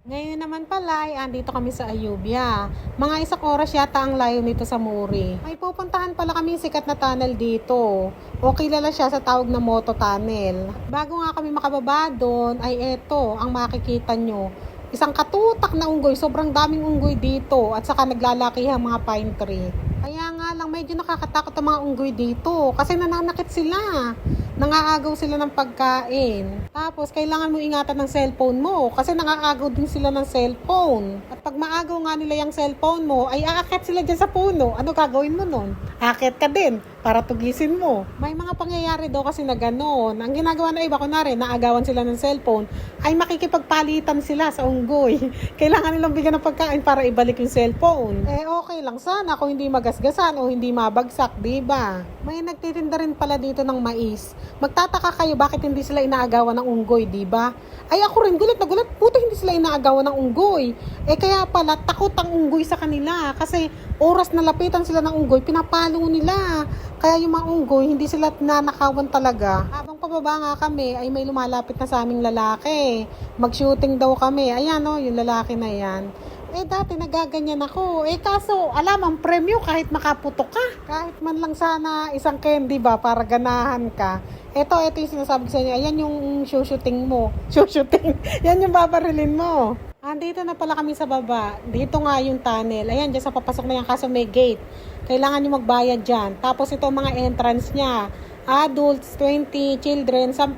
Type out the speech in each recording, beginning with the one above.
Ngayon naman pala ay andito kami sa Ayubia. Mga 1 oras yata ang layo nito sa Muri. May pupuntahan pala kami sikat na tunnel dito. O kilala siya sa tawag na Moto Tunnel. Bago nga kami makababa doon ay eto ang makikita nyo. Isang katutak na unggoy. Sobrang daming unggoy dito at saka naglalaki ang mga pine tree. Kaya nga lang medyo nakakatakot ang mga unggoy dito kasi nananakit sila. Nangaagaw sila ng pagkain. Tapos, kailangan mo ingatan ng cellphone mo kasi nangaagaw din sila ng cellphone. At pag maagaw nga nila yung cellphone mo, ay aakit sila dyan sa puno. Ano gagawin mo nun? Akit ka din para tugisin mo. May mga pangyayari daw kasi na gano'n. Ang ginagawa na iba, kunwari, naagawan sila ng cellphone, ay makikipagpalitan sila sa unggoy. Kailangan nilang bigyan ng pagkain para ibalik yung cellphone. Okay lang sana kung hindi magasgasan o hindi mabagsak, diba? May nagtitinda rin pala dito ng mais. Magtataka kayo bakit hindi sila inaagawan ng unggoy, diba? Ay ako rin gulat na gulat, puto hindi sila inaagawan ng unggoy. Kaya pala takot ang unggoy sa kanila kasi oras na lapitan sila ng unggoy, pinapalo nila. Kaya yung mga unggoy, hindi sila nanakawan talaga. Habang pababa nga kami, ay may lumalapit na sa aming lalaki. Mag-shooting daw kami. Ayan o, yung lalaki na yan. Dati nagaganyan ako. Kaso, alam, ang premyo kahit makaputok ka. Kahit man lang sana isang candy ba para ganahan ka. Ito yung sinasabi ko sa inyo. Ayan yung shooting mo. Shooting. Yan yung babarilin mo. Andito na pala kami sa baba. Dito nga yung tunnel. Ayan, dyan sa papasok na yan. Kaso may gate. Kailangan nyo magbayad dyan. Tapos ito mga entrance niya. Adults, 20. Children, 10.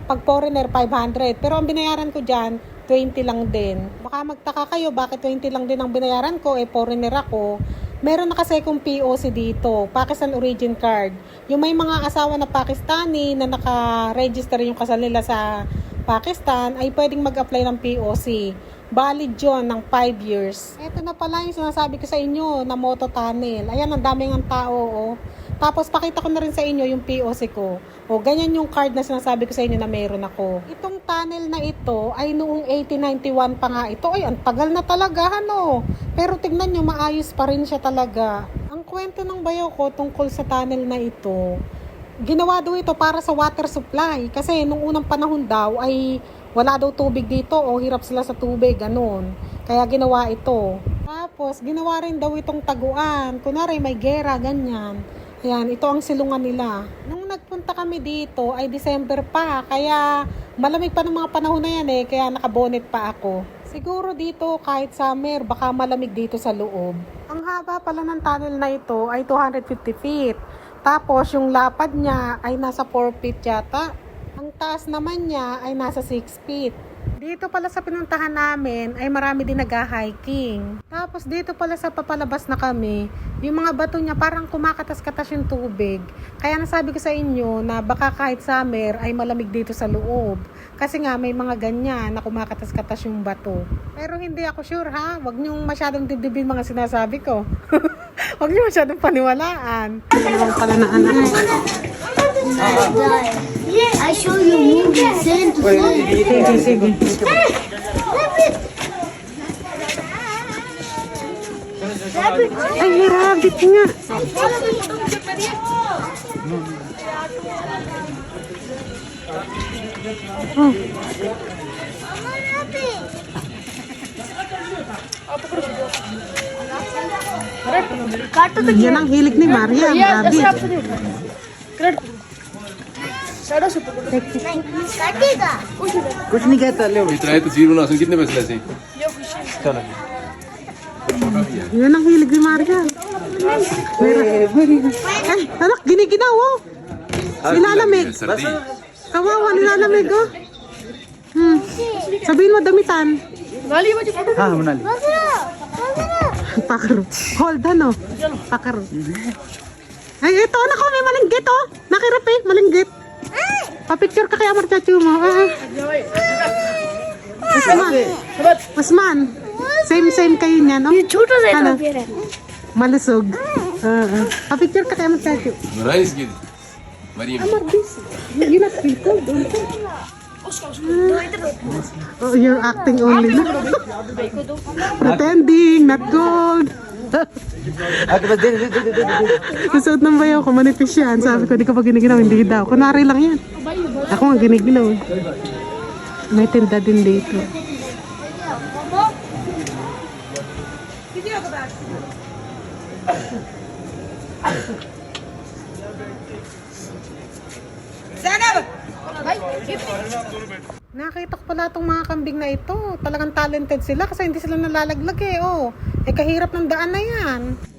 Pag foreigner, 500. Pero ang binayaran ko dyan, 20 lang din. Baka magtaka kayo, bakit 20 lang din ang binayaran ko? Foreigner ako. Meron na kasi akong POC dito, Pakistan Origin Card. Yung may mga asawa na Pakistani na naka-register yung kasal nila sa Pakistan, ay pwedeng mag-apply ng POC. Valid yun ng 5 years. Ito na pala yung sinasabi ko sa inyo na Moto Tunnel. Ayan, ang daming ang tao, oh. Tapos, pakita ko na rin sa inyo yung POC ko. O, ganyan yung card na sinasabi ko sa inyo na meron ako. Itong tunnel na ito ay noong 1891 pa nga ito. Ay, ang tagal na talaga, ano. Pero tignan nyo, maayos pa rin siya talaga. Ang kwento ng bayaw ko tungkol sa tunnel na ito, ginawa daw ito para sa water supply. Kasi nung unang panahon daw ay wala daw tubig dito o hirap sila sa tubig, ganun. Kaya ginawa ito. Tapos, ginawa rin daw itong taguan. Kunwari, may gera, ganyan. Ayan, ito ang silungan nila. Nung nagpunta kami dito ay December pa, kaya malamig pa ng mga panahon na yan kaya nakabonet pa ako. Siguro dito kahit summer, baka malamig dito sa loob. Ang haba pala ng tunnel na ito ay 250 feet. Tapos yung lapad niya ay nasa 4 feet yata. Ang taas naman niya ay nasa 6 feet. Dito pala sa pinuntahan namin ay marami din nag-hiking. Tapos dito pala sa papalabas na kami, yung mga bato niya parang kumakatas-katas yung tubig. Kaya nasabi ko sa inyo na baka kahit summer ay malamig dito sa loob. Kasi nga may mga ganyan na kumakatas-katas yung bato. Pero hindi ako sure ha, wag niyong masyadong dibdibin mga sinasabi ko. Wag niyo masyadong paniwalaan. Dalawang pala na anak. I show you movies, same to same. Sige. Ay, may rabbit nga. Oh. Yan ang hilig ni Maria, rabbit. कटेगा कुछ नहीं कहता ले इतना है तस्वीर बना सकते कितने पैसे लेते हैं चलो Yan ang hilig ni Maria. Ay, anak, giniginaw oh. Nilalamig. सर्दी Kawawa, nilalamig oh. Sabihin mo damitan. हाँ बना ली Pakaro. Hold on oh. Pakaro. Ay, ito anak ko, may malinggit oh. Nakirap malinggit. Pa-picture ka kaya marchacho mo. Usman. Same kayo niyan, no? छोटा सा Ano? Copy है Malusog. Pa-picture ka kaya marchacho. Rice की Maryam You're not feel cold, don't you? Oh, you're acting only. Pretending, not gold. Nasuot ng bayaw ko, manipis yan. Sabi ko, di ka pa giniginaw, hindi daw. Kunwari lang yan. Ako nga giniginaw. May tinda din dito. Nakita ko pala itong mga kambing na ito. Talagang talented sila kasi hindi sila nalalaglag eh. Oh, kahirap ng daan na yan.